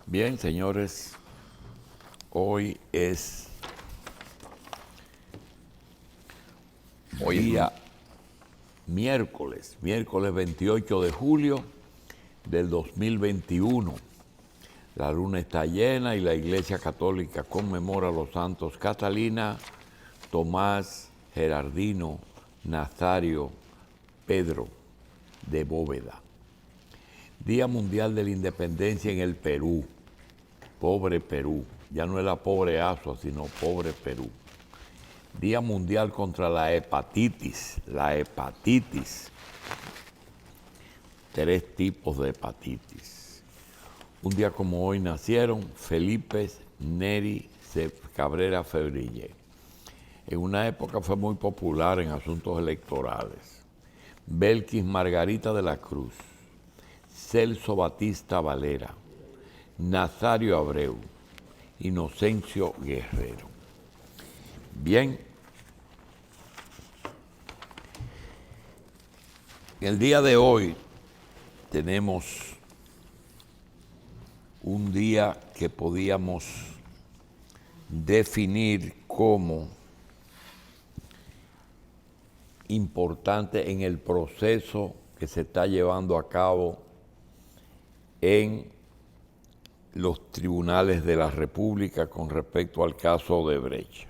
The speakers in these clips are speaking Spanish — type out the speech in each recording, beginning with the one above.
Bien, señores, hoy es día miércoles 28 de julio del 2021. La luna está llena y la Iglesia Católica conmemora a los santos Catalina, Tomás, Gerardino, Nazario, Pedro de Bóveda. Día Mundial de la Independencia en el Perú. Pobre Perú. Ya no es la pobre Asua, sino pobre Perú. Día Mundial contra la hepatitis. La hepatitis. 3 tipos de hepatitis. Un día como hoy nacieron Felipe Neri Cabrera Febrille. En una época fue muy popular en asuntos electorales. Belkis Margarita de la Cruz, Celso Batista Valera, Nazario Abreu, Inocencio Guerrero. Bien, el día de hoy tenemos un día que podíamos definir como importante en el proceso que se está llevando a cabo en los tribunales de la República con respecto al caso Odebrecht.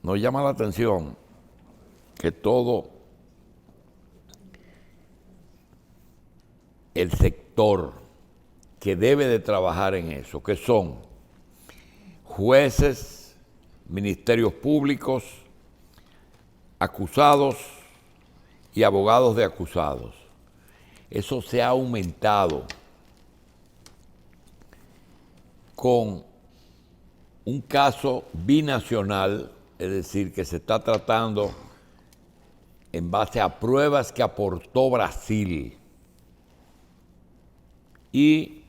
Nos llama la atención que todo el sector que debe de trabajar en eso, que son jueces, ministerios públicos, acusados y abogados de acusados, eso se ha aumentado con un caso binacional, es decir, que se está tratando en base a pruebas que aportó Brasil y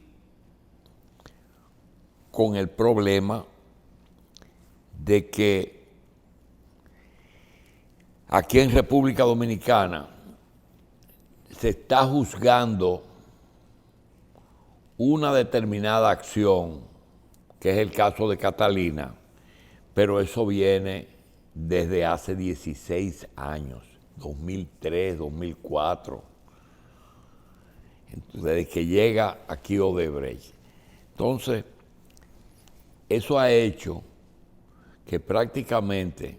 con el problema de que aquí en República Dominicana se está juzgando una determinada acción, que es el caso de Catalina, pero eso viene desde hace 16 años, 2003, 2004, desde que llega aquí Odebrecht. Entonces, eso ha hecho que prácticamente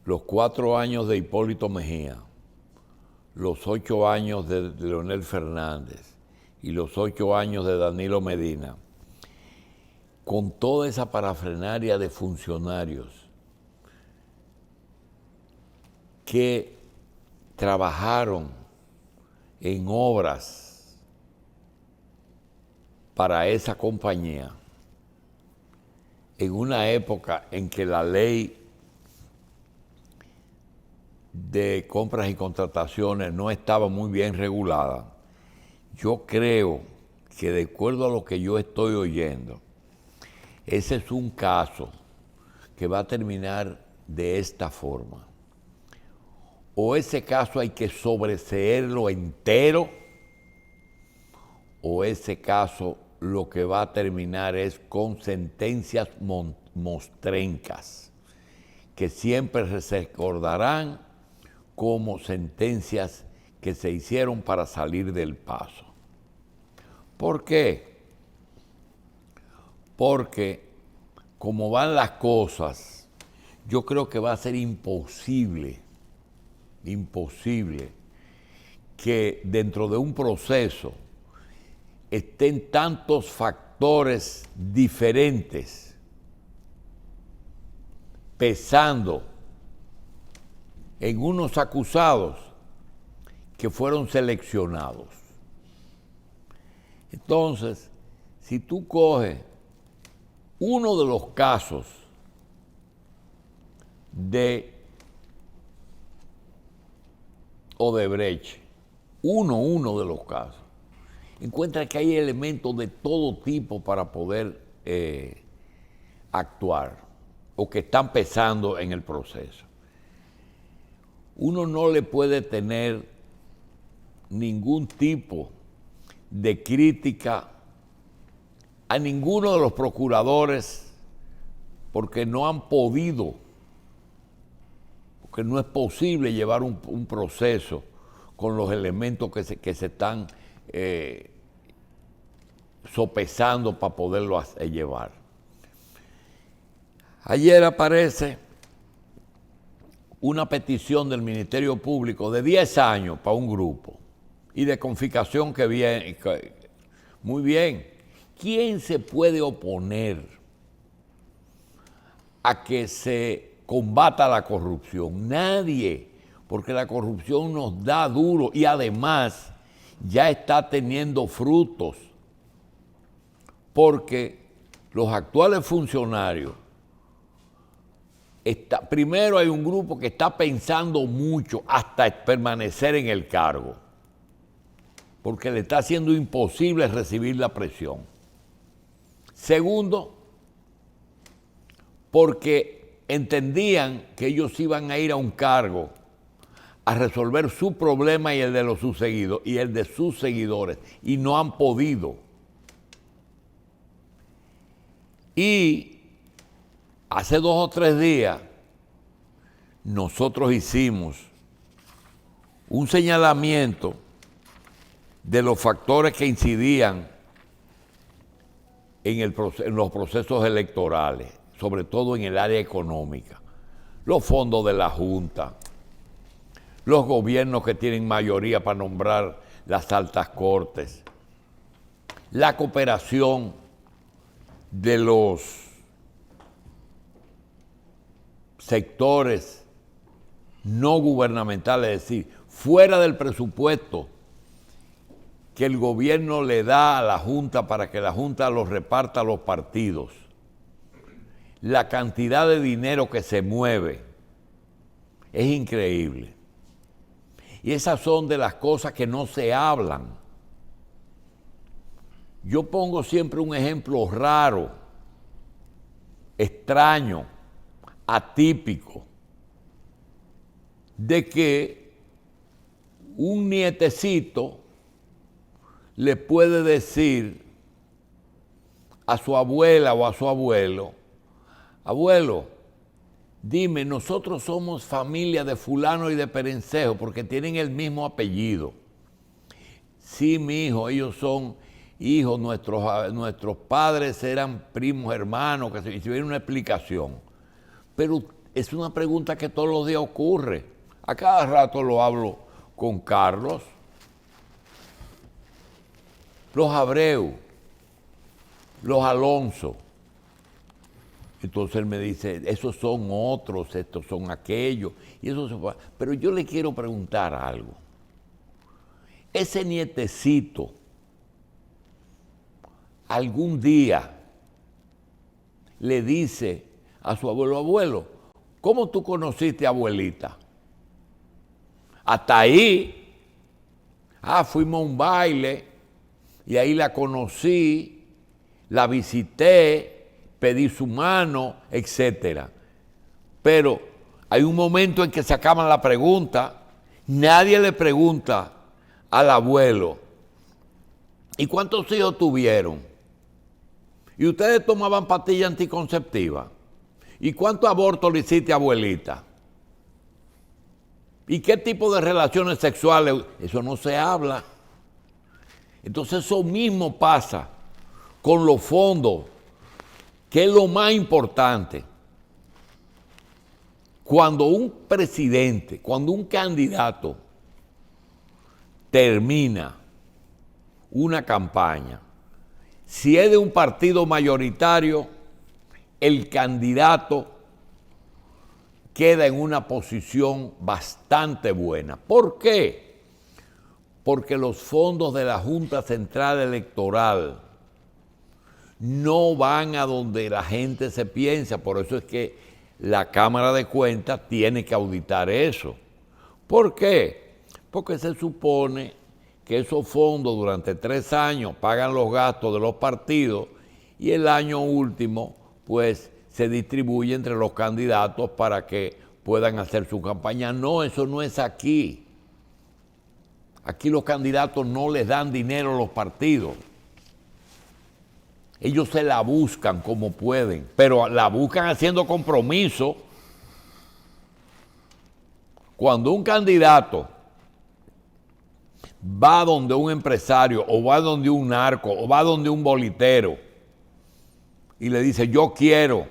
los 4 años de Hipólito Mejía, los 8 años de Leonel Fernández y los 8 años de Danilo Medina, con toda esa parafrenaria de funcionarios que trabajaron en obras para esa compañía, en una época en que la ley de compras y contrataciones no estaba muy bien regulada, yo creo que de acuerdo a lo que yo estoy oyendo, ese es un caso que va a terminar de esta forma. O ese caso hay que sobreseerlo entero, o ese caso lo que va a terminar es con sentencias mostrencas, que siempre se recordarán como sentencias que se hicieron para salir del paso. ¿Por qué? Porque como van las cosas, yo creo que va a ser imposible que dentro de un proceso estén tantos factores diferentes pesando en unos acusados que fueron seleccionados. Entonces, si tú coges uno de los casos de Odebrecht, uno de los casos, encuentra que hay elementos de todo tipo para poder actuar o que están pesando en el proceso. Uno no le puede tener ningún tipo de crítica a ninguno de los procuradores porque no han podido, porque no es posible llevar un proceso con los elementos que se están sopesando para poderlo llevar. Ayer aparece una petición del Ministerio Público de 10 años para un grupo y de confiscación que viene. Muy bien. ¿Quién se puede oponer a que se combata la corrupción? Nadie, porque la corrupción nos da duro y además ya está teniendo frutos, porque los actuales funcionarios, primero hay un grupo que está pensando mucho hasta permanecer en el cargo, porque le está haciendo imposible recibir la presión. Segundo, porque entendían que ellos iban a ir a un cargo a resolver su problema y el de sus seguidores, y no han podido. Y hace 2 o 3 días nosotros hicimos un señalamiento de los factores que incidían en los procesos electorales, sobre todo en el área económica. Los fondos de la Junta, los gobiernos que tienen mayoría para nombrar las altas cortes, la cooperación de los sectores no gubernamentales, es decir, fuera del presupuesto que el gobierno le da a la Junta para que la Junta los reparta a los partidos. La cantidad de dinero que se mueve es increíble. Y esas son de las cosas que no se hablan. Yo pongo siempre un ejemplo raro, extraño, atípico, de que un nietecito le puede decir a su abuela o a su abuelo: abuelo, dime, nosotros somos familia de fulano y de perencejo porque tienen el mismo apellido. Sí, mi hijo, ellos son hijos, nuestros padres eran primos, hermanos, que si hubiera una explicación. Pero es una pregunta que todos los días ocurre. A cada rato lo hablo con Carlos. Los Abreu, los Alonso. Entonces él me dice, esos son otros, estos son aquellos. Y eso se va. Pero yo le quiero preguntar algo. Ese nietecito, algún día le dice a su abuelo: abuelo, ¿cómo tú conociste a abuelita? Hasta ahí, fuimos a un baile y ahí la conocí, la visité, pedí su mano, etc. Pero hay un momento en que se acaban la pregunta. Nadie le pregunta al abuelo: ¿y cuántos hijos tuvieron? ¿Y ustedes tomaban pastillas anticonceptivas? ¿Y cuántos abortos le hiciste, abuelita? ¿Y qué tipo de relaciones sexuales? Eso no se habla. Entonces eso mismo pasa con los fondos, que es lo más importante. Cuando un presidente, cuando un candidato termina una campaña, si es de un partido mayoritario, el candidato queda en una posición bastante buena. ¿Por qué? Porque los fondos de la Junta Central Electoral no van a donde la gente se piensa. Por eso es que la Cámara de Cuentas tiene que auditar eso. ¿Por qué? Porque se supone que esos fondos durante 3 años pagan los gastos de los partidos y el año último pues se distribuye entre los candidatos para que puedan hacer su campaña. No, eso no es aquí. Aquí los candidatos no les dan dinero a los partidos. Ellos se la buscan como pueden, pero la buscan haciendo compromiso. Cuando un candidato va donde un empresario, o va donde un narco, o va donde un bolitero, y le dice, yo quiero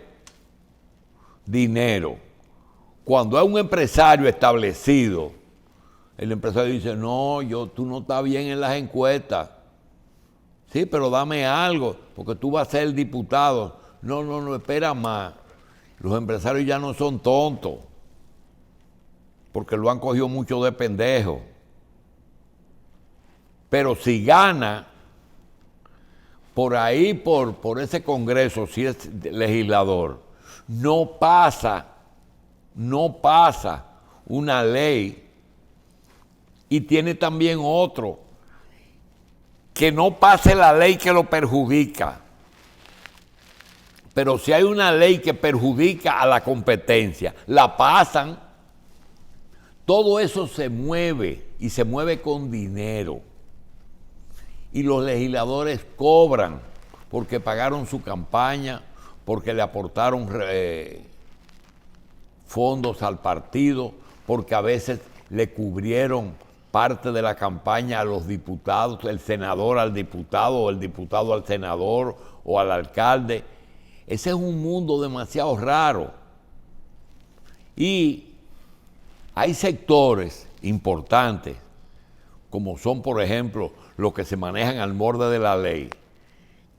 dinero. Cuando hay un empresario establecido, el empresario dice, no, tú no estás bien en las encuestas. Sí, pero dame algo, porque tú vas a ser el diputado. No, espera más. Los empresarios ya no son tontos, porque lo han cogido mucho de pendejo. Pero si gana, por ahí, por ese Congreso, si es legislador, no pasa una ley, y tiene también otro, que no pase la ley que lo perjudica. Pero si hay una ley que perjudica a la competencia, la pasan. Todo eso se mueve, y se mueve con dinero. Y los legisladores cobran porque pagaron su campaña, porque le aportaron fondos al partido, porque a veces le cubrieron parte de la campaña a los diputados, el senador al diputado, o el diputado al senador, o al alcalde. Ese es un mundo demasiado raro. Y hay sectores importantes, como son, por ejemplo, los que se manejan al borde de la ley,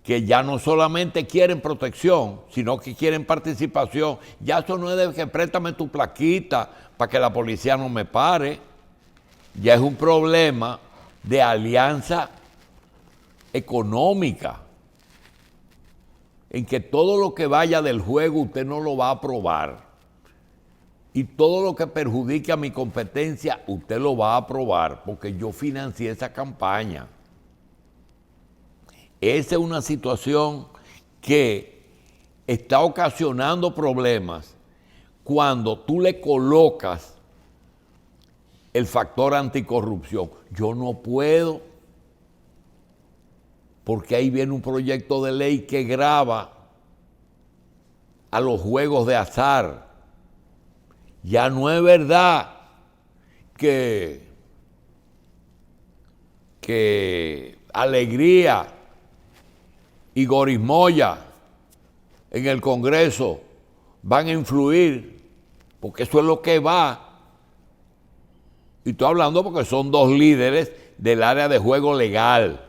que ya no solamente quieren protección, sino que quieren participación. Ya eso no es de que préstame tu plaquita para que la policía no me pare. Ya es un problema de alianza económica, en que todo lo que vaya del juego usted no lo va a aprobar. Y todo lo que perjudique a mi competencia, usted lo va a aprobar, porque yo financié esa campaña. Esa es una situación que está ocasionando problemas cuando tú le colocas el factor anticorrupción. Yo no puedo, porque ahí viene un proyecto de ley que grava a los juegos de azar. Ya no es verdad que Alegría y Gorismoya en el Congreso van a influir, porque eso es lo que va. Y estoy hablando porque son dos líderes del área de juego legal.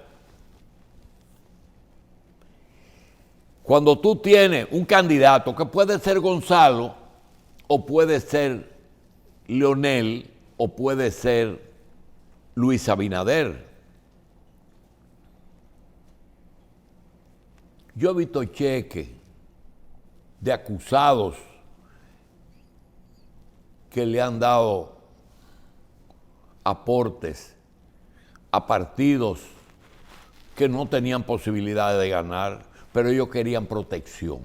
Cuando tú tienes un candidato que puede ser Gonzalo, o puede ser Leonel, o puede ser Luis Abinader. Yo he visto cheques de acusados que le han dado aportes a partidos que no tenían posibilidades de ganar, pero ellos querían protección,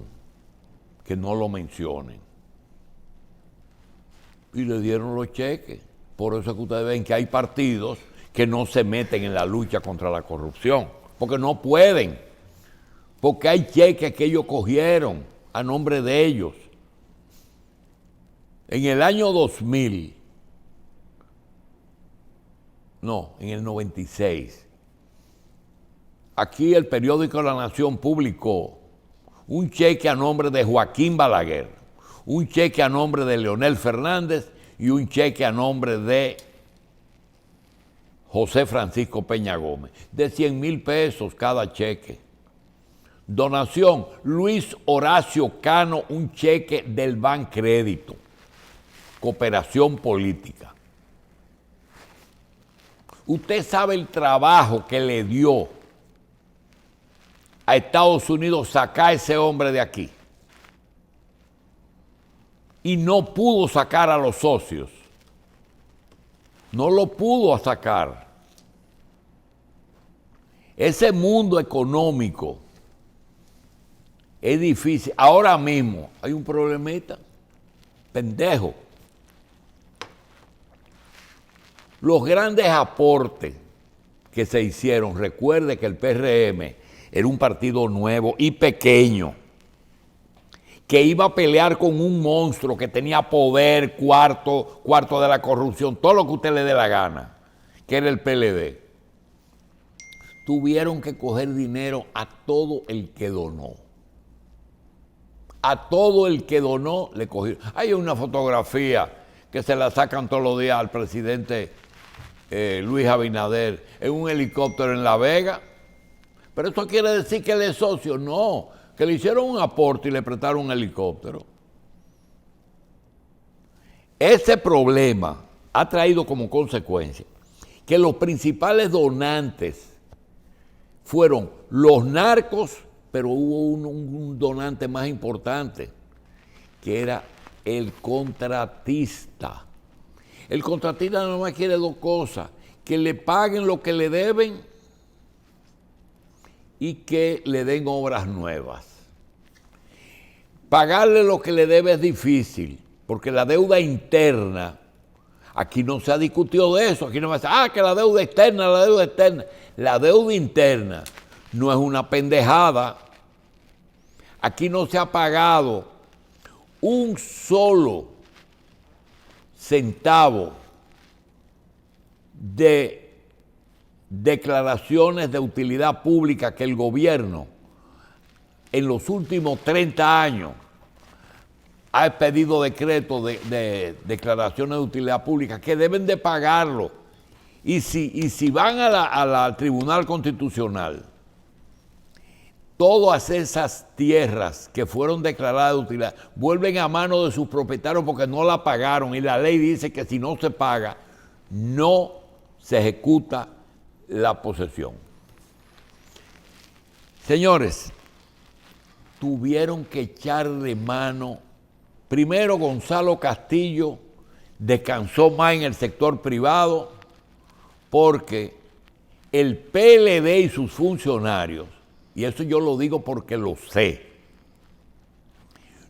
que no lo mencionen. Y le dieron los cheques. Por eso es que ustedes ven que hay partidos que no se meten en la lucha contra la corrupción, porque no pueden, porque hay cheques que ellos cogieron a nombre de ellos. En el año 2000, en el 96, aquí el periódico La Nación publicó un cheque a nombre de Joaquín Balaguer, un cheque a nombre de Leonel Fernández y un cheque a nombre de José Francisco Peña Gómez, de 100,000 pesos cada cheque. Donación, Luis Horacio Cano, un cheque del Bancrédito, cooperación política. Usted sabe el trabajo que le dio a Estados Unidos sacar a ese hombre de aquí. Y no pudo sacar a los socios. No lo pudo sacar. Ese mundo económico es difícil. Ahora mismo hay un problemita, pendejo. Los grandes aportes que se hicieron, recuerde que el PRM era un partido nuevo y pequeño, que iba a pelear con un monstruo que tenía poder, cuarto de la corrupción, todo lo que usted le dé la gana, que era el PLD. Tuvieron que coger dinero a todo el que donó. A todo el que donó le cogieron. Hay una fotografía que se la sacan todos los días al presidente Luis Abinader en un helicóptero en La Vega. Pero eso quiere decir que él es socio. No, que le hicieron un aporte y le prestaron un helicóptero. Ese problema ha traído como consecuencia que los principales donantes fueron los narcos, pero hubo un donante más importante, que era el contratista. El contratista no más quiere dos cosas: que le paguen lo que le deben y que le den obras nuevas. Pagarle lo que le debe es difícil, porque la deuda interna, aquí no se ha discutido de eso, aquí no me dice, que la deuda externa, la deuda externa. La deuda interna no es una pendejada. Aquí no se ha pagado un solo centavo de declaraciones de utilidad pública que el gobierno en los últimos 30 años ha expedido decretos de declaraciones de utilidad pública que deben de pagarlo. Y si van al Tribunal Constitucional, todas esas tierras que fueron declaradas de utilidad vuelven a manos de sus propietarios porque no la pagaron, y la ley dice que si no se paga, no se ejecuta la posesión. Señores, tuvieron que echarle mano. Primero, Gonzalo Castillo descansó más en el sector privado porque el PLD y sus funcionarios, y eso yo lo digo porque lo sé,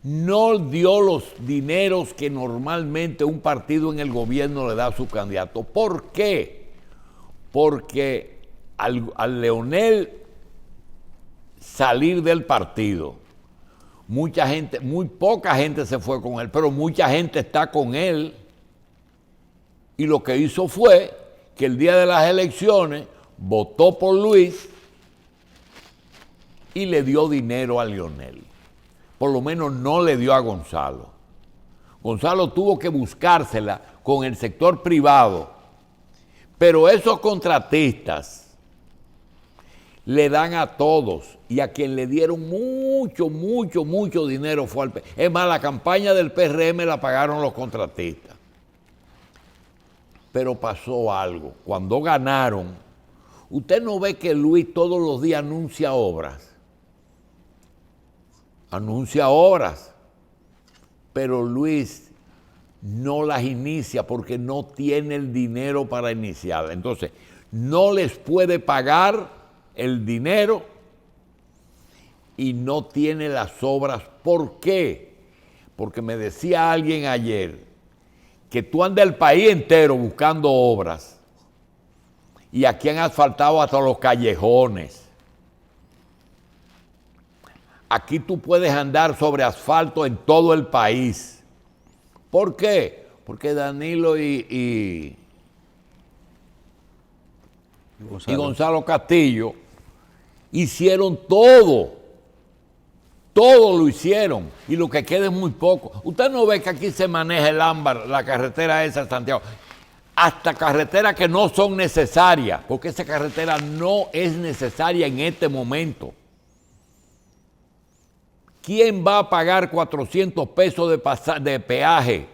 no dio los dineros que normalmente un partido en el gobierno le da a su candidato. ¿Por qué? Porque al Leonel salir del partido, mucha gente, muy poca gente se fue con él, pero mucha gente está con él, y lo que hizo fue que el día de las elecciones votó por Luis y le dio dinero a Leonel. Por lo menos no le dio a Gonzalo. Gonzalo tuvo que buscársela con el sector privado, pero esos contratistas le dan a todos, y a quien le dieron mucho dinero fue al PRM. Es más, la campaña del PRM la pagaron los contratistas. Pero pasó algo. Cuando ganaron, usted no ve que Luis todos los días anuncia obras. Anuncia obras, pero Luis no las inicia porque no tiene el dinero para iniciarlas. Entonces, no les puede pagar el dinero y no tiene las obras. ¿Por qué? Porque me decía alguien ayer que tú andas el país entero buscando obras, y aquí han asfaltado hasta los callejones. Aquí tú puedes andar sobre asfalto en todo el país. ¿Por qué? Porque Danilo y Gonzalo Castillo hicieron todo lo hicieron, y lo que queda es muy poco. Usted no ve que aquí se maneja el ámbar, la carretera esa de Santiago, hasta carreteras que no son necesarias, porque esa carretera no es necesaria en este momento. ¿Quién va a pagar 400 pesos de peaje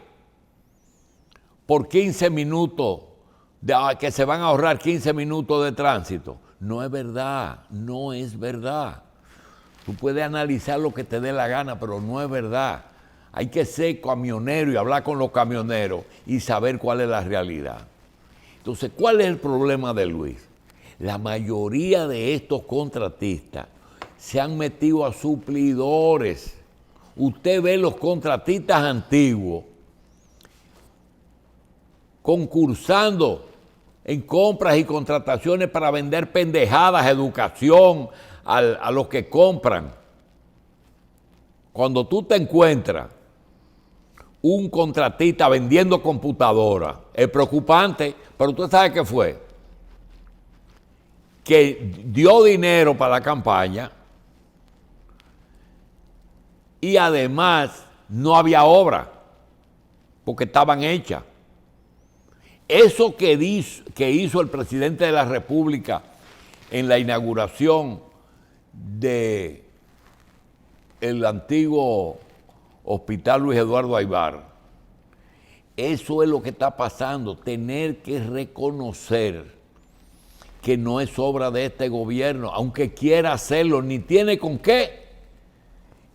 por 15 minutos, que se van a ahorrar 15 minutos de tránsito? No es verdad, no es verdad. Tú puedes analizar lo que te dé la gana, pero no es verdad. Hay que ser camionero y hablar con los camioneros y saber cuál es la realidad. Entonces, ¿cuál es el problema de Luis? La mayoría de estos contratistas se han metido a suplidores. Usted ve los contratistas antiguos concursando en compras y contrataciones para vender pendejadas, educación, a los que compran. Cuando tú te encuentras un contratista vendiendo computadoras, es preocupante, pero tú sabes qué fue. Que dio dinero para la campaña y además no había obra, porque estaban hechas. Eso que hizo el presidente de la República en la inauguración del antiguo Hospital Luis Eduardo Aybar, eso es lo que está pasando, tener que reconocer que no es obra de este gobierno, aunque quiera hacerlo, ni tiene con qué,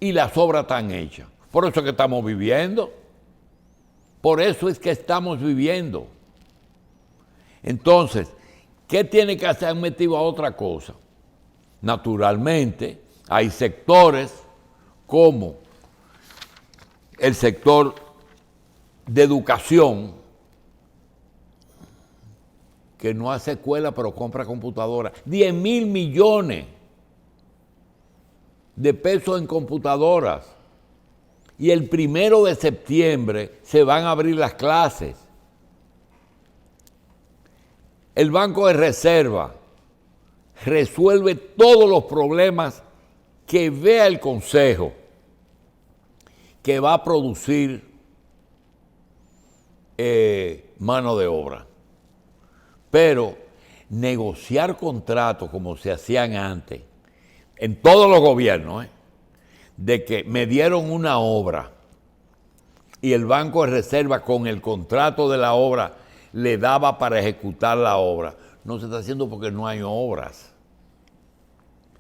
y las obras están hechas. Por eso es que estamos viviendo, por eso es que estamos viviendo. Entonces, ¿qué tiene que hacer? Han metido a otra cosa. Naturalmente, hay sectores como el sector de educación, que no hace escuela pero compra computadoras. 10,000 millones de pesos en computadoras. Y el 1 de septiembre se van a abrir las clases. El Banco de Reserva resuelve todos los problemas que vea el Consejo que va a producir mano de obra. Pero negociar contratos como se hacían antes, en todos los gobiernos, de que me dieron una obra y el Banco de Reserva con el contrato de la obra le daba para ejecutar la obra. No se está haciendo porque no hay obras.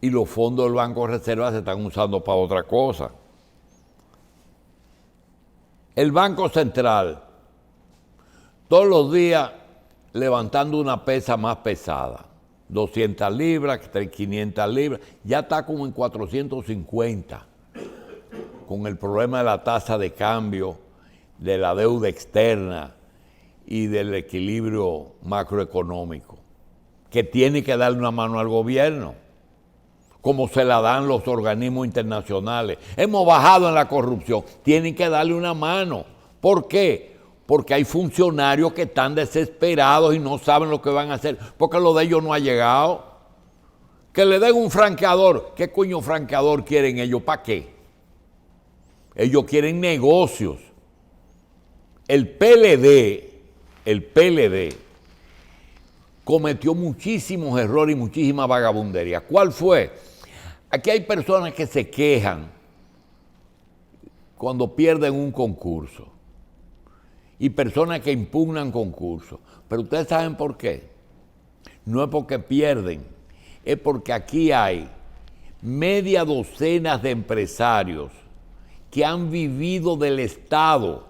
Y los fondos del Banco de Reserva se están usando para otra cosa. El Banco Central, todos los días levantando una pesa más pesada. 200 libras, 500 libras, ya está como en 450. Con el problema de la tasa de cambio, de la deuda externa y del equilibrio macroeconómico, que tiene que darle una mano al gobierno, como se la dan los organismos internacionales. Hemos bajado en la corrupción, tienen que darle una mano. ¿Por qué? Porque hay funcionarios que están desesperados y no saben lo que van a hacer, porque lo de ellos no ha llegado. Que le den un franqueador. ¿Qué coño franqueador quieren ellos? ¿Para qué? Ellos quieren negocios. El PLD cometió muchísimos errores y muchísima vagabundería. ¿Cuál fue? Aquí hay personas que se quejan cuando pierden un concurso y personas que impugnan concursos. Pero ustedes saben por qué. No es porque pierden, es porque aquí hay media docena de empresarios que han vivido del Estado.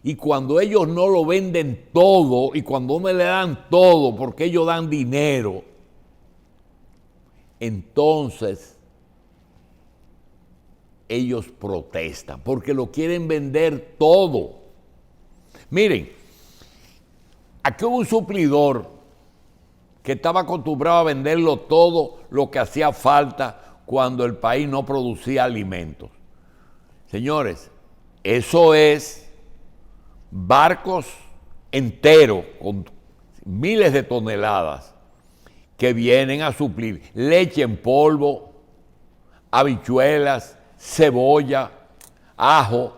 Y cuando ellos no lo venden todo, y cuando me le dan todo, porque ellos dan dinero, entonces ellos protestan, porque lo quieren vender todo. Miren, aquí hubo un suplidor que estaba acostumbrado a venderlo todo lo que hacía falta cuando el país no producía alimentos. Señores, eso es barcos enteros con miles de toneladas que vienen a suplir leche en polvo, habichuelas, cebolla, ajo,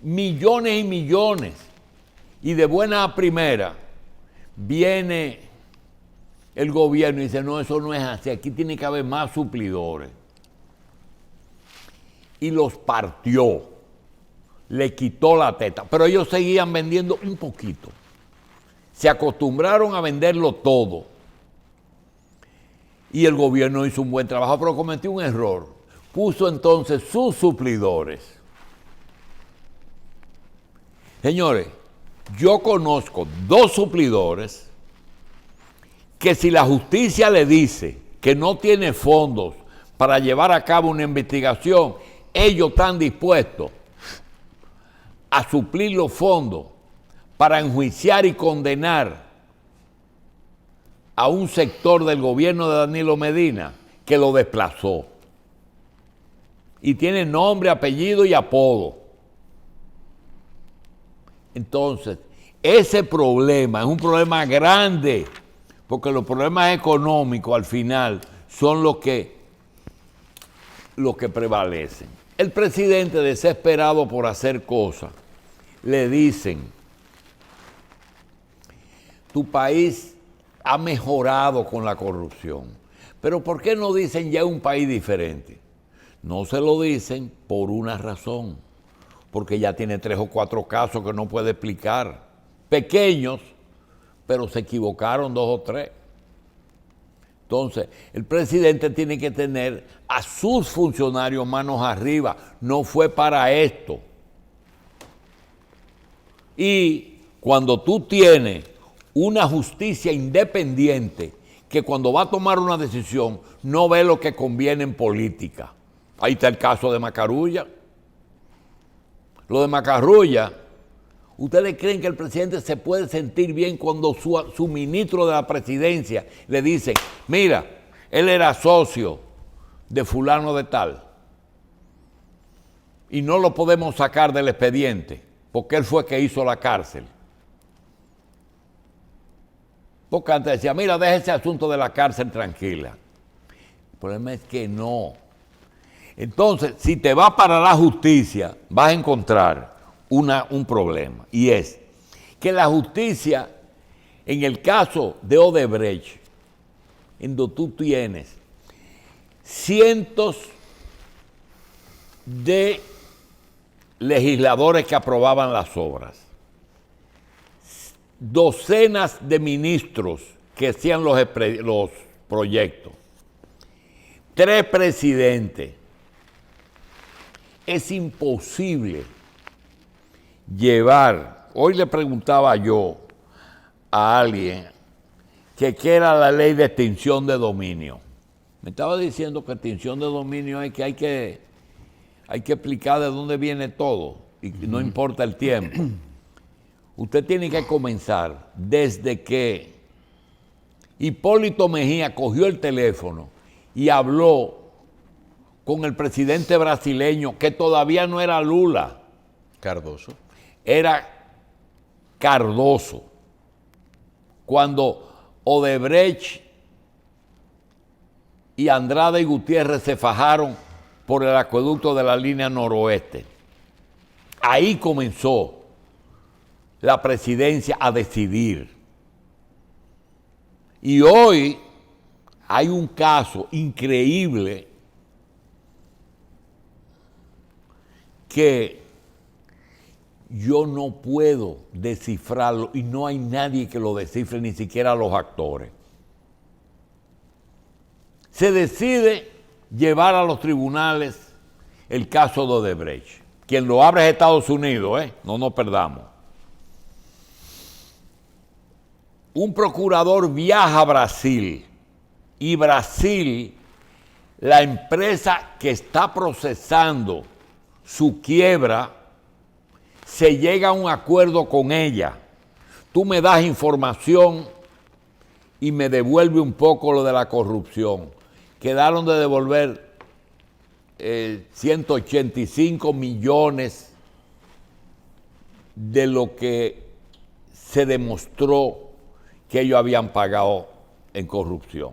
millones y millones. Y de buena a primera viene el gobierno y dice, no, eso no es así, aquí tiene que haber más suplidores. Y los partió. Le quitó la teta, pero ellos seguían vendiendo un poquito. Se acostumbraron a venderlo todo. Y el gobierno hizo un buen trabajo, pero cometió un error. Puso entonces sus suplidores. Señores, yo conozco 2 suplidores que si la justicia le dice que no tiene fondos para llevar a cabo una investigación, ellos están dispuestos a suplir los fondos para enjuiciar y condenar a un sector del gobierno de Danilo Medina que lo desplazó. Y tiene nombre, apellido y apodo. Entonces, ese problema es un problema grande, porque los problemas económicos al final son los que prevalecen. El presidente, desesperado por hacer cosas, le dicen: tu país ha mejorado con la corrupción, pero ¿por qué no dicen ya un país diferente? No se lo dicen por una razón, porque ya tiene 3 o 4 casos que no puede explicar, pequeños, pero se equivocaron 2 o 3. Entonces, el presidente tiene que tener a sus funcionarios manos arriba. No fue para esto. Y cuando tú tienes una justicia independiente que cuando va a tomar una decisión no ve lo que conviene en política. Ahí está el caso de Macarulla. Lo de Macarulla, ¿ustedes creen que el presidente se puede sentir bien cuando su ministro de la presidencia le dice: mira, él era socio de fulano de tal y no lo podemos sacar del expediente porque él fue que hizo la cárcel? Porque antes decía: mira, deja ese asunto de la cárcel tranquila. El problema es que no. Entonces, si te vas para la justicia, vas a encontrar un problema, y es que la justicia, en el caso de Odebrecht, en donde tú tienes cientos de legisladores que aprobaban las obras, docenas de ministros que hacían los proyectos, 3 presidentes, es imposible llevar. Hoy le preguntaba yo a alguien que qué era la ley de extinción de dominio. Me estaba diciendo que extinción de dominio es que hay que explicar de dónde viene todo y no importa el tiempo. Usted tiene que comenzar desde que Hipólito Mejía cogió el teléfono y habló con el presidente brasileño, que todavía no era Lula. Cardoso. Era Cardoso. Cuando Odebrecht y Andrade y Gutiérrez se fajaron por el acueducto de la línea noroeste. Ahí comenzó la presidencia a decidir. Y hoy hay un caso increíble que yo no puedo descifrarlo y no hay nadie que lo descifre, ni siquiera los actores. Se decide llevar a los tribunales el caso de Odebrecht. Quien lo abre es Estados Unidos, no nos perdamos. Un procurador viaja a Brasil y Brasil, la empresa que está procesando su quiebra, se llega a un acuerdo con ella. Tú me das información y me devuelve un poco lo de la corrupción. Quedaron de devolver 185 millones de lo que se demostró que ellos habían pagado en corrupción.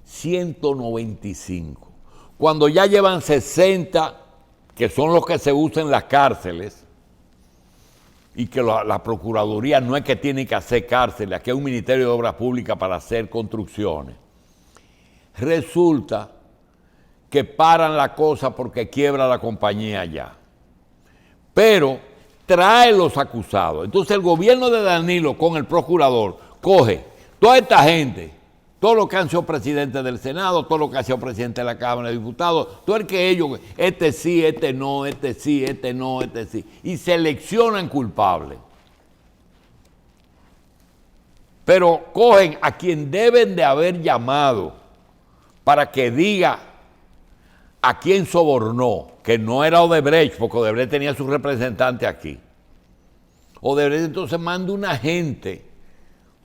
195. Cuando ya llevan 60, que son los que se usan en las cárceles, y que la Procuraduría no es que tiene que hacer cárceles, aquí hay un Ministerio de Obras Públicas para hacer construcciones. Resulta que paran la cosa porque quiebra la compañía ya. Pero trae los acusados. Entonces el gobierno de Danilo con el procurador coge toda esta gente, todo lo que han sido presidentes del Senado, todo lo que han sido presidentes de la Cámara de Diputados, todo el que ellos, este sí, este no, este sí, este no, este sí, y seleccionan culpables. Pero cogen a quien deben de haber llamado para que diga a quién sobornó, que no era Odebrecht, porque Odebrecht tenía su representante aquí. Odebrecht entonces manda un agente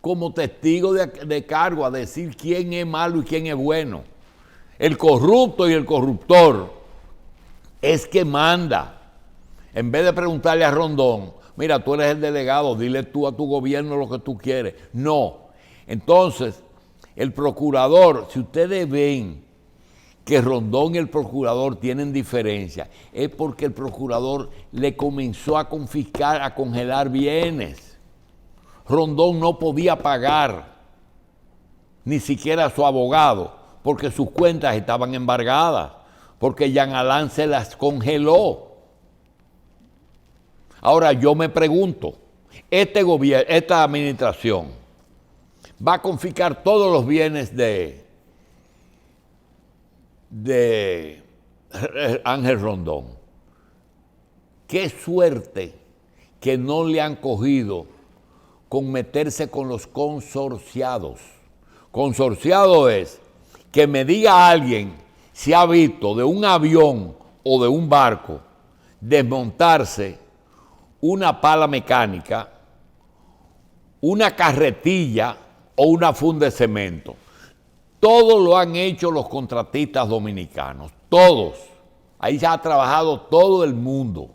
como testigo de cargo a decir quién es malo y quién es bueno. El corrupto y el corruptor es que manda. En vez de preguntarle a Rondón, mira, tú eres el delegado, dile tú a tu gobierno lo que tú quieres. No. Entonces, el procurador, si ustedes ven que Rondón y el procurador tienen diferencia, es porque el procurador le comenzó a confiscar, a congelar bienes. Rondón no podía pagar ni siquiera a su abogado porque sus cuentas estaban embargadas, porque Jean Alain se las congeló. Ahora yo me pregunto, esta administración va a confiscar todos los bienes de Ángel Rondón. Qué suerte que no le han cogido con meterse con los consorciados. Consorciado es que me diga alguien si ha visto de un avión o de un barco desmontarse una pala mecánica, una carretilla o una funda de cemento. Todo lo han hecho los contratistas dominicanos, todos. Ahí se ha trabajado todo el mundo.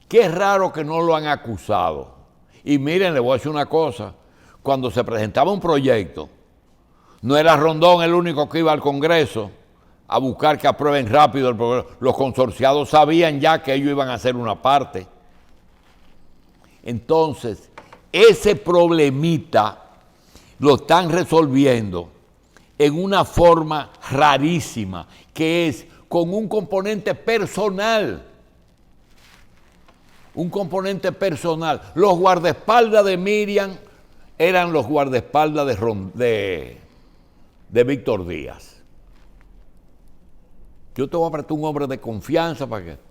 Qué raro que no lo han acusado. Y miren, le voy a decir una cosa, cuando se presentaba un proyecto, no era Rondón el único que iba al Congreso a buscar que aprueben rápido el proyecto. Los consorciados sabían ya que ellos iban a hacer una parte. Entonces, ese problemita lo están resolviendo en una forma rarísima, que es con un componente personal. Un componente personal. Los guardaespaldas de Miriam eran los guardaespaldas de Víctor Díaz. Yo te voy a prestar un hombre de confianza para que...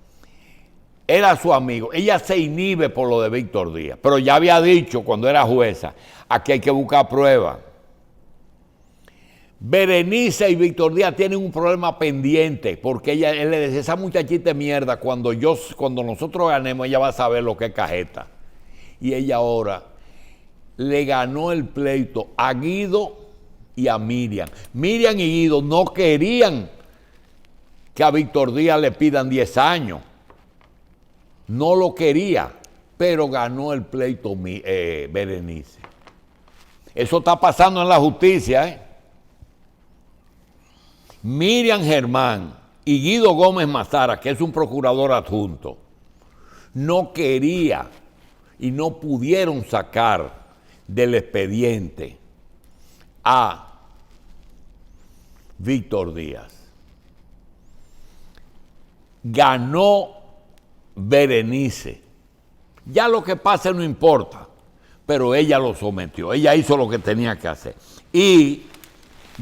Era su amigo. Ella se inhibe por lo de Víctor Díaz, pero ya había dicho cuando era jueza, aquí hay que buscar pruebas. Berenice y Víctor Díaz tienen un problema pendiente, porque él le decía, esa muchachita de mierda, cuando nosotros ganemos, ella va a saber lo que es cajeta. Y ella ahora le ganó el pleito a Guido y a Miriam. Miriam y Guido no querían que a Víctor Díaz le pidan 10 años. No lo quería, pero ganó el pleito Berenice. Eso está pasando en la justicia, ¿eh? Miriam Germán y Guido Gómez Mazara, que es un procurador adjunto, no quería y no pudieron sacar del expediente a Víctor Díaz. Ganó Berenice. Ya lo que pase no importa, pero ella lo sometió, ella hizo lo que tenía que hacer. Y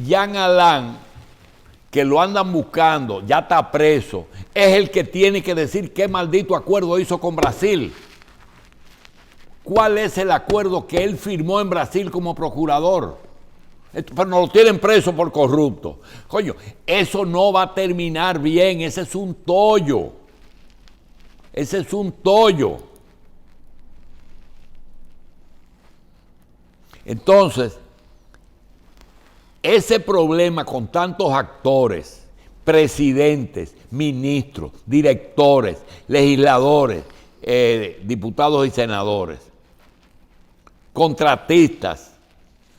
Jean Alain, que lo andan buscando, ya está preso, es el que tiene que decir qué maldito acuerdo hizo con Brasil. ¿Cuál es el acuerdo que él firmó en Brasil como procurador? Pero no lo tienen preso por corrupto. Coño, eso no va a terminar bien, ese es un tollo. Ese es un tollo. Entonces, ese problema con tantos actores, presidentes, ministros, directores, legisladores, diputados y senadores, contratistas,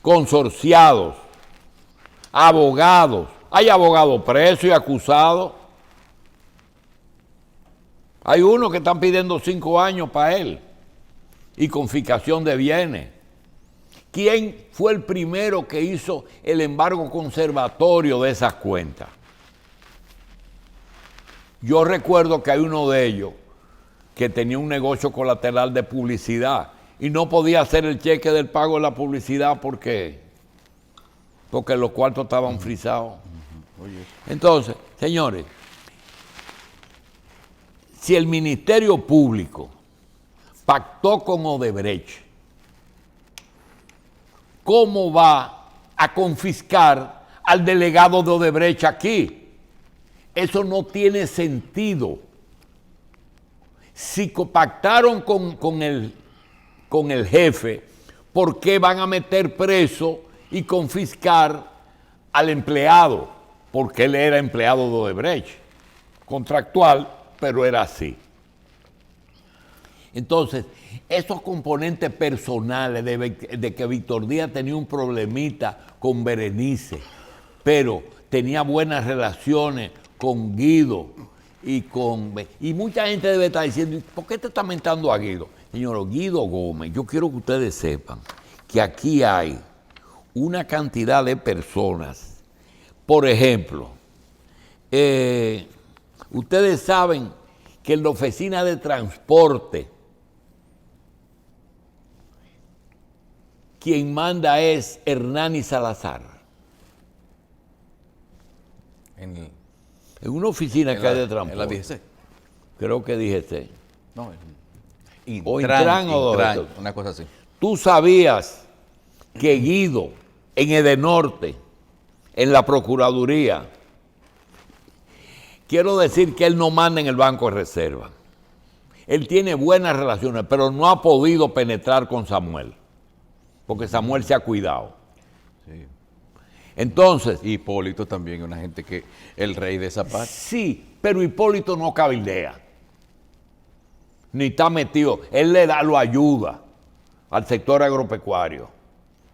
consorciados, abogados, hay abogados presos y acusados. Hay unos que están pidiendo 5 años para él y confiscación de bienes. ¿Quién fue el primero que hizo el embargo conservatorio de esas cuentas? Yo recuerdo que hay uno de ellos que tenía un negocio colateral de publicidad y no podía hacer el cheque del pago de la publicidad porque los cuartos estaban frisados. Entonces, señores, si el Ministerio Público pactó con Odebrecht, ¿cómo va a confiscar al delegado de Odebrecht aquí? Eso no tiene sentido. Si pactaron con el jefe, ¿por qué van a meter preso y confiscar al empleado? Porque él era empleado de Odebrecht, contractual, pero era así. Entonces, esos componentes personales de que Víctor Díaz tenía un problemita con Berenice, pero tenía buenas relaciones con Guido y mucha gente debe estar diciendo, ¿por qué te está mentando a Guido? Señor Guido Gómez, yo quiero que ustedes sepan que aquí hay una cantidad de personas. Por ejemplo, ustedes saben que en la oficina de transporte quien manda es Hernani Salazar. En una oficina que hay de transporte. En la DGC. Creo que DGC. No, Intran una cosa así. Tú sabías que Guido, en Edenorte, en la Procuraduría, quiero decir que él no manda en el Banco de Reserva. Él tiene buenas relaciones, pero no ha podido penetrar con Samuel, porque Samuel se ha cuidado. Sí. Entonces... Hipólito también, una gente que el rey de Zapata. Sí, pero Hipólito no cabildea, ni está metido. Él lo ayuda al sector agropecuario,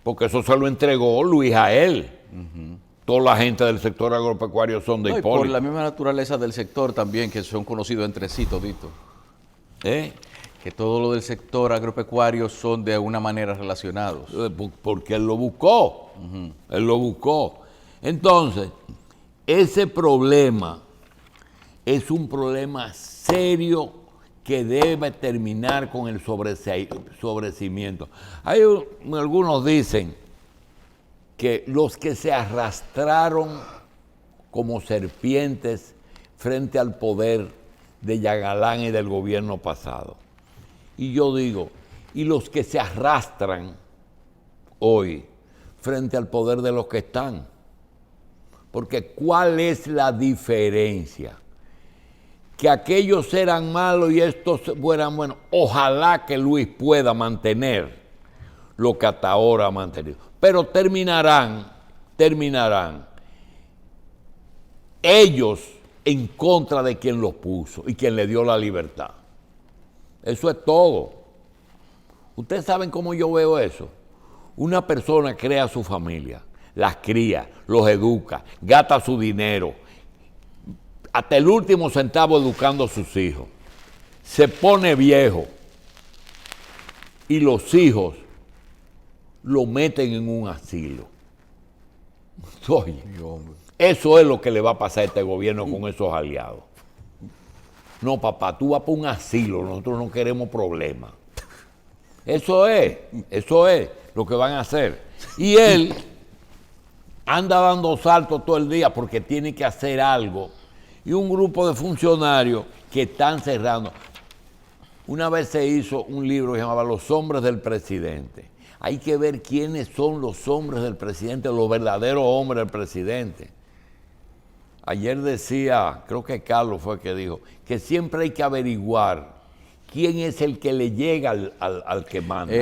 porque eso se lo entregó Luis a él. Toda la gente del sector agropecuario son de Hipólito. Y por la misma naturaleza del sector también, que son conocidos entre sí todito. Que todo lo del sector agropecuario son de alguna manera relacionados. Porque él lo buscó. Él lo buscó. Entonces, ese problema es un problema serio que debe terminar con el sobrecimiento. Algunos dicen que los que se arrastraron como serpientes frente al poder de Yagalán y del gobierno pasado. Y yo digo, y los que se arrastran hoy frente al poder de los que están. Porque ¿cuál es la diferencia? Que aquellos eran malos y estos fueran buenos. Ojalá que Luis pueda mantener lo que hasta ahora ha mantenido. Pero terminarán ellos en contra de quien los puso y quien le dio la libertad. Eso es todo. Ustedes saben cómo yo veo eso. Una persona crea su familia, las cría, los educa, gasta su dinero, hasta el último centavo educando a sus hijos. Se pone viejo y los hijos lo meten en un asilo. Oye, eso es lo que le va a pasar a este gobierno con esos aliados. No, papá, tú vas para un asilo, nosotros no queremos problemas. Eso es lo que van a hacer. Y él anda dando saltos todo el día porque tiene que hacer algo. Y un grupo de funcionarios que están cerrando. Una vez se hizo un libro que se llamaba Los hombres del presidente. Hay que ver quiénes son los hombres del presidente, los verdaderos hombres del presidente. Ayer decía, creo que Carlos fue el que dijo, que siempre hay que averiguar quién es el que le llega al que manda.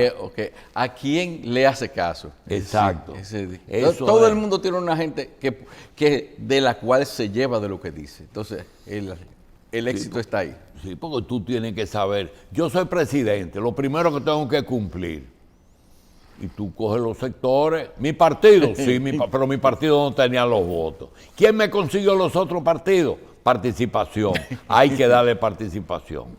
¿A quién le hace caso? Exacto. Todo el mundo tiene una gente que de la cual se lleva de lo que dice. Entonces, el éxito está ahí. Sí, porque tú tienes que saber, yo soy presidente, lo primero que tengo que cumplir. Y tú coges los sectores. Mi partido, sí, pero mi partido no tenía los votos. ¿Quién me consiguió los otros partidos? Participación. Hay que darle participación.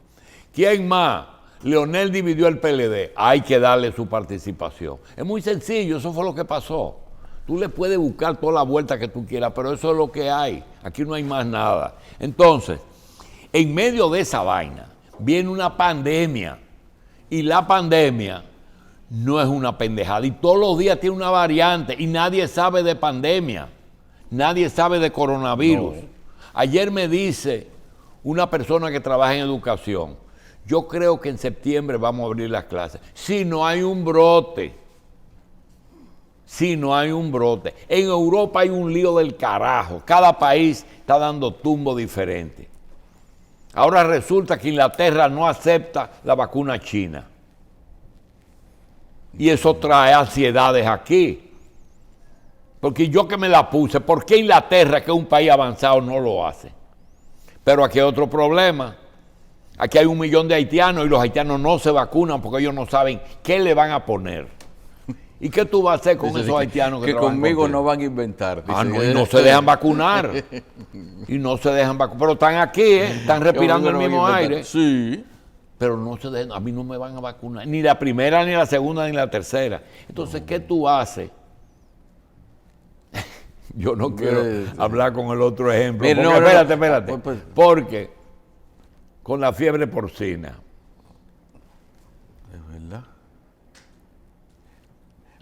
¿Quién más? Leonel dividió el PLD. Hay que darle su participación. Es muy sencillo, eso fue lo que pasó. Tú le puedes buscar toda la vuelta que tú quieras, pero eso es lo que hay. Aquí no hay más nada. Entonces, en medio de esa vaina, viene una pandemia. Y la pandemia no es una pendejada. Y todos los días tiene una variante y nadie sabe de pandemia. Nadie sabe de coronavirus. No. Ayer me dice una persona que trabaja en educación, yo creo que en septiembre vamos a abrir las clases. Si no hay un brote. Si no hay un brote. En Europa hay un lío del carajo. Cada país está dando tumbo diferente. Ahora resulta que Inglaterra no acepta la vacuna china. Y eso trae ansiedades aquí. Porque yo que me la puse, ¿por qué Inglaterra, que es un país avanzado, no lo hace? Pero aquí hay otro problema. Aquí hay 1 millón de haitianos y los haitianos no se vacunan porque ellos no saben qué le van a poner. ¿Y qué tú vas a hacer con esos haitianos que conmigo no van a inventar? Ah, no, y no se dejan vacunar. Y no se dejan vacunar. Pero están aquí, están respirando el mismo aire. Sí. Pero no se dejan, a mí no me van a vacunar. Ni la primera, ni la segunda, ni la tercera. Entonces, ¿qué tú haces? Yo no quiero hablar con el otro ejemplo. Mira, porque, espérate. Porque con la fiebre porcina. Es verdad.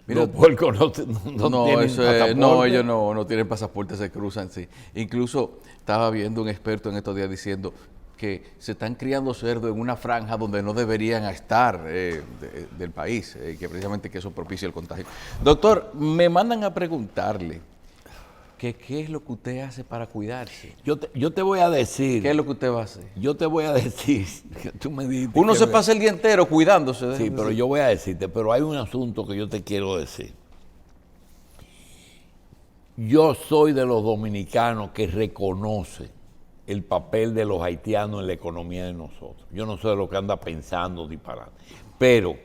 Mira, los puercos no tienen pasaporte. No, ellos no tienen pasaporte, se cruzan, sí. Incluso estaba viendo un experto en estos días diciendo que se están criando cerdos en una franja donde no deberían estar del país, que precisamente que eso propicia el contagio. Doctor, me mandan a preguntarle que qué es lo que usted hace para cuidarse. Yo te voy a decir. ¿Qué es lo que usted va a hacer? Yo te voy a decir. Tú me dijiste uno se pasa el día entero cuidándose. Sí, pero yo voy a decirte, pero hay un asunto que yo te quiero decir. Yo soy de los dominicanos que reconoce el papel de los haitianos en la economía de nosotros. Yo no sé de lo que anda pensando disparando. Pero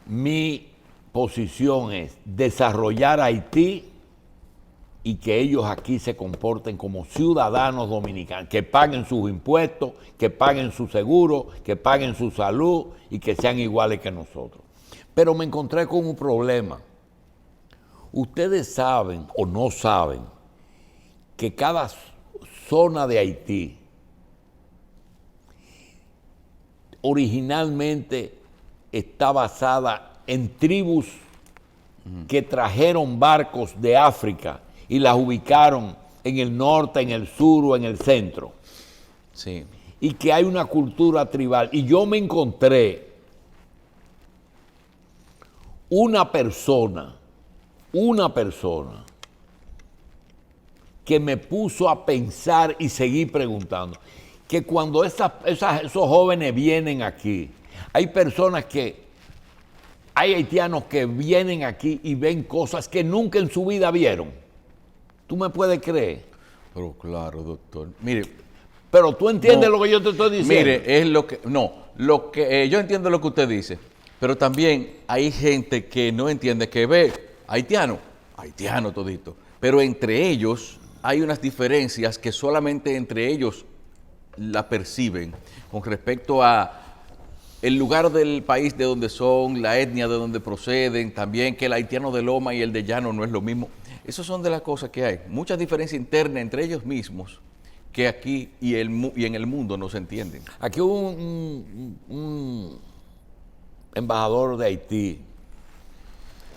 mi posición es desarrollar Haití y que ellos aquí se comporten como ciudadanos dominicanos, que paguen sus impuestos, que paguen su seguro, que paguen su salud y que sean iguales que nosotros. Pero me encontré con un problema. Ustedes saben o no saben que cada zona de Haití originalmente está basada en tribus que trajeron barcos de África y las ubicaron en el norte, en el sur o en el centro. Sí. Y que hay una cultura tribal. Y yo me encontré una persona que me puso a pensar y seguir preguntando. Que cuando esos jóvenes vienen aquí, hay personas hay haitianos que vienen aquí y ven cosas que nunca en su vida vieron. ¿Tú me puedes creer? Pero claro, doctor. Mire. Pero tú entiendes lo que yo te estoy diciendo. Mire, es lo que... No, yo entiendo lo que usted dice, pero también hay gente que no entiende, que ve haitiano todito, pero entre ellos hay unas diferencias que solamente entre ellos la perciben con respecto a el lugar del país de donde son, la etnia de donde proceden, también que el haitiano de Loma y el de Llano no es lo mismo. Esas son de las cosas que hay. Muchas diferencias internas entre ellos mismos que aquí y en el mundo no se entienden. Aquí hubo un embajador de Haití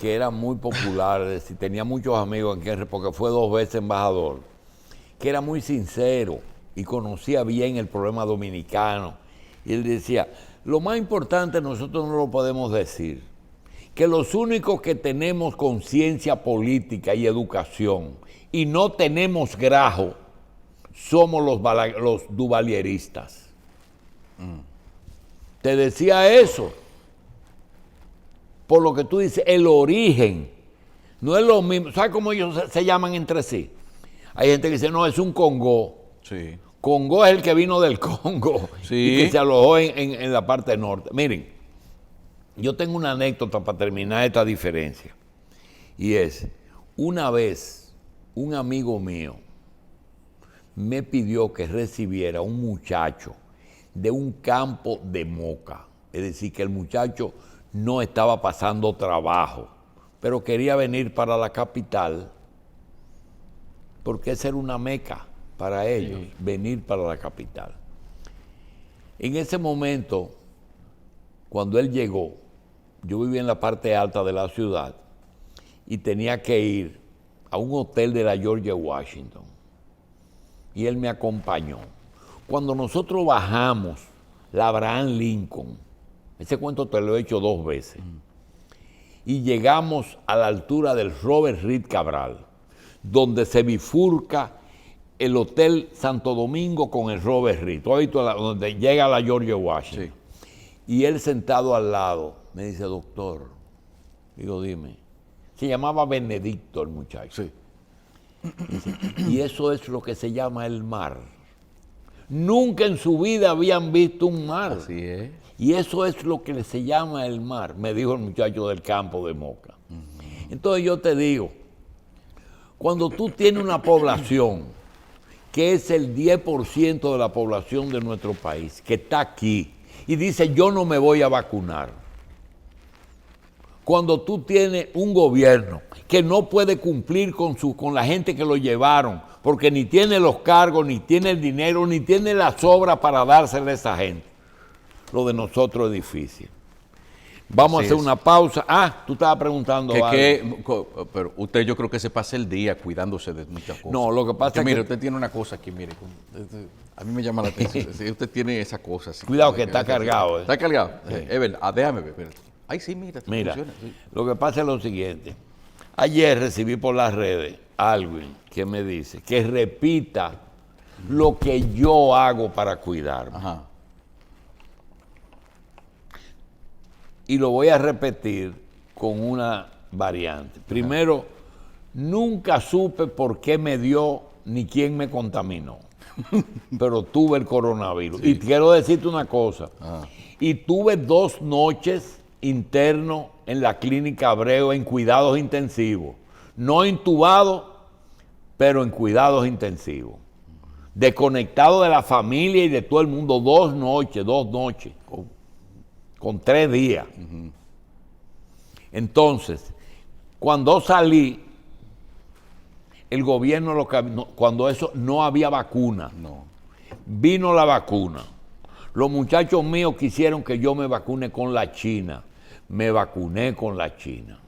que era muy popular, es decir, tenía muchos amigos aquí, porque fue 2 veces embajador, que era muy sincero y conocía bien el problema dominicano. Y él decía, lo más importante nosotros no lo podemos decir, que los únicos que tenemos conciencia política y educación y no tenemos grajo somos los duvalieristas. Te decía eso, por lo que tú dices, el origen no es lo mismo. ¿Sabes cómo ellos se llaman entre sí? Hay gente que dice, no, es un Congo. Sí. Congo es el que vino del Congo y que se alojó en la parte norte. Miren, yo tengo una anécdota para terminar esta diferencia. Y es, una vez, un amigo mío me pidió que recibiera a un muchacho de un campo de Moca. Es decir, que el muchacho no estaba pasando trabajo, pero quería venir para la capital, porque esa era una meca para ellos, venir para la capital. En ese momento, cuando él llegó, yo vivía en la parte alta de la ciudad y tenía que ir a un hotel de la George Washington. Y él me acompañó. Cuando nosotros bajamos la Abraham Lincoln, ese cuento te lo he hecho 2 veces, y llegamos a la altura del Robert Reed Cabral, donde se bifurca el Hotel Santo Domingo con el Robert Reed. ¿Tú has visto donde llega la George Washington? Sí. Y él sentado al lado Me dice, doctor, digo, dime. Se llamaba Benedicto el muchacho. Sí. Dice, y eso es lo que se llama el mar. Nunca en su vida habían visto un mar. Así es. Y eso es lo que se llama el mar, me dijo el muchacho del campo de Moca. Entonces yo te digo, cuando tú tienes una población que es el 10% de la población de nuestro país, que está aquí, y dice yo no me voy a vacunar, cuando tú tienes un gobierno que no puede cumplir con la gente que lo llevaron, porque ni tiene los cargos, ni tiene el dinero, ni tiene la sobra para dársela a esa gente, lo de nosotros es difícil. Vamos a hacer una pausa. Tú estabas preguntando algo. Pero usted yo creo que se pasa el día cuidándose de muchas cosas. No, lo que pasa es mire, que... usted tiene una cosa aquí, mire. A mí me llama la atención. Sí, usted tiene esa cosa. Así, Cuidado que está cargado. Está cargado. Sí. Es verdad. Déjame ver. Espérate. Ay, sí, mira. Mira, funciona, sí. lo que pasa es lo siguiente. Ayer recibí por las redes algo que me dice que repita lo que yo hago para cuidarme. Ajá. Y lo voy a repetir con una variante. Primero, nunca supe por qué me dio ni quién me contaminó, pero tuve el coronavirus. Sí. Y quiero decirte una cosa, y tuve 2 noches interno en la clínica Abreu en cuidados intensivos, no intubado, pero en cuidados intensivos, desconectado de la familia y de todo el mundo, 2 noches. Con 3 días. Entonces, cuando salí, el gobierno, cuando eso no había vacuna, vino la vacuna. Los muchachos míos quisieron que yo me vacune con la China. Me vacuné con la China.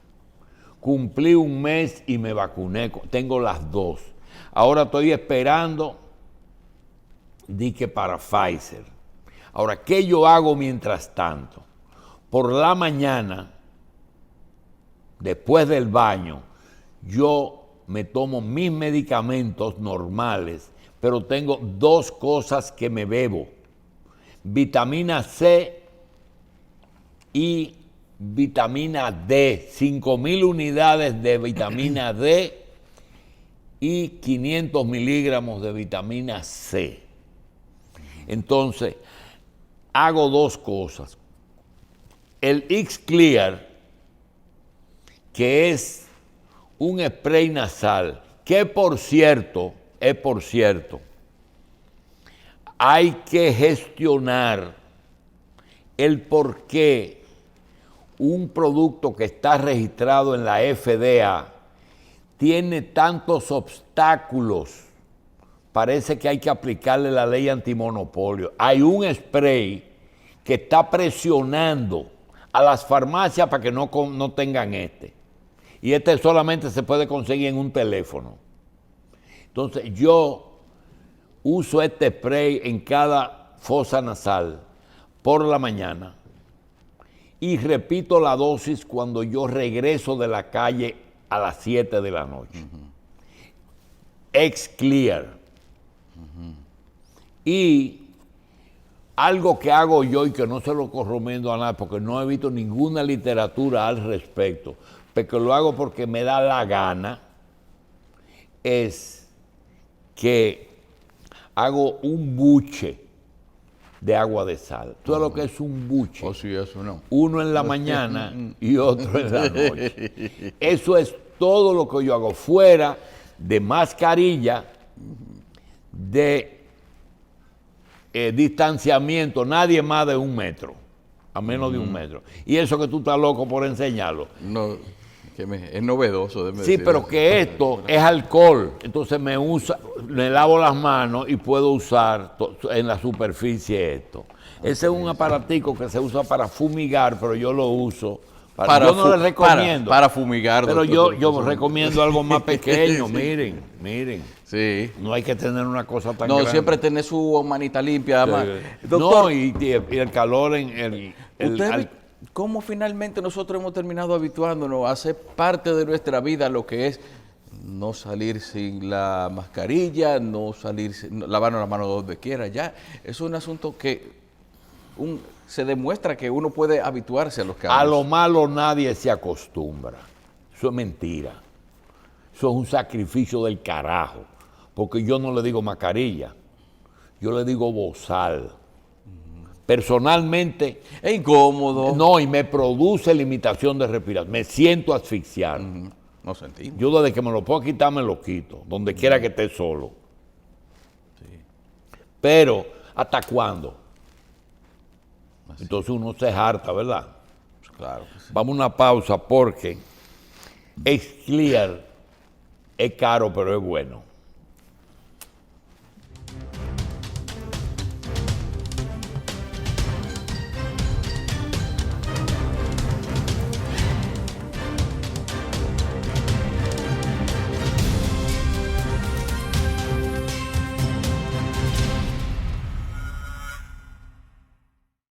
Cumplí 1 mes y me vacuné. Tengo las 2. Ahora estoy esperando, que para Pfizer. Ahora, ¿qué yo hago mientras tanto? Por la mañana, después del baño, yo me tomo mis medicamentos normales, pero tengo 2 cosas que me bebo. Vitamina C y vitamina D. 5,000 unidades de vitamina D y 500 miligramos de vitamina C. Entonces, hago 2 cosas. El X-Clear, que es un spray nasal, que por cierto, hay que gestionar el por qué un producto que está registrado en la FDA tiene tantos obstáculos. Parece que hay que aplicarle la ley antimonopolio. Hay un spray que está presionando a las farmacias para que no tengan este. Y este solamente se puede conseguir en un teléfono. Entonces yo uso este spray en cada fosa nasal por la mañana y repito la dosis cuando yo regreso de la calle a las 7 de la noche. X-Clear. Y algo que hago yo y que no se lo recomiendo a nadie, porque no he visto ninguna literatura al respecto, pero lo hago porque me da la gana, es que hago un buche de agua de sal. ¿Tú sabes lo que es un buche? Oh, sí, eso no. Uno en la mañana y otro en la noche. Eso es todo lo que yo hago, fuera de mascarilla, de distanciamiento, nadie más de 1 metro, a menos de 1 metro. Y eso que tú estás loco por enseñarlo. No, es novedoso. Sí, pero que esto es alcohol, entonces me lavo las manos y puedo usar en la superficie esto. Ese es un aparatico que se usa para fumigar, pero yo lo uso. Yo no le recomiendo. Para fumigar. Pero yo recomiendo algo más pequeño, miren. Sí. No hay que tener una cosa tan grande. No, siempre tener su manita limpia, además. Sí. Doctor, no, y el calor en ¿cómo finalmente nosotros hemos terminado habituándonos a hacer parte de nuestra vida lo que es no salir sin la mascarilla, lavarnos las manos donde quiera? Ya, es un asunto que se demuestra que uno puede habituarse a los cambios. A lo malo nadie se acostumbra. Eso es mentira. Eso es un sacrificio del carajo. Porque yo no le digo mascarilla, yo le digo bozal. Personalmente. Es incómodo. No, y me produce limitación de respiración. Me siento asfixiado. No sentimos. Yo desde que me lo puedo quitar, me lo quito. Donde quiera que esté solo. Sí. Pero, ¿hasta cuándo? Así. Entonces uno se harta, ¿verdad? Claro que sí. Vamos a una pausa porque es clear, es caro, pero es bueno.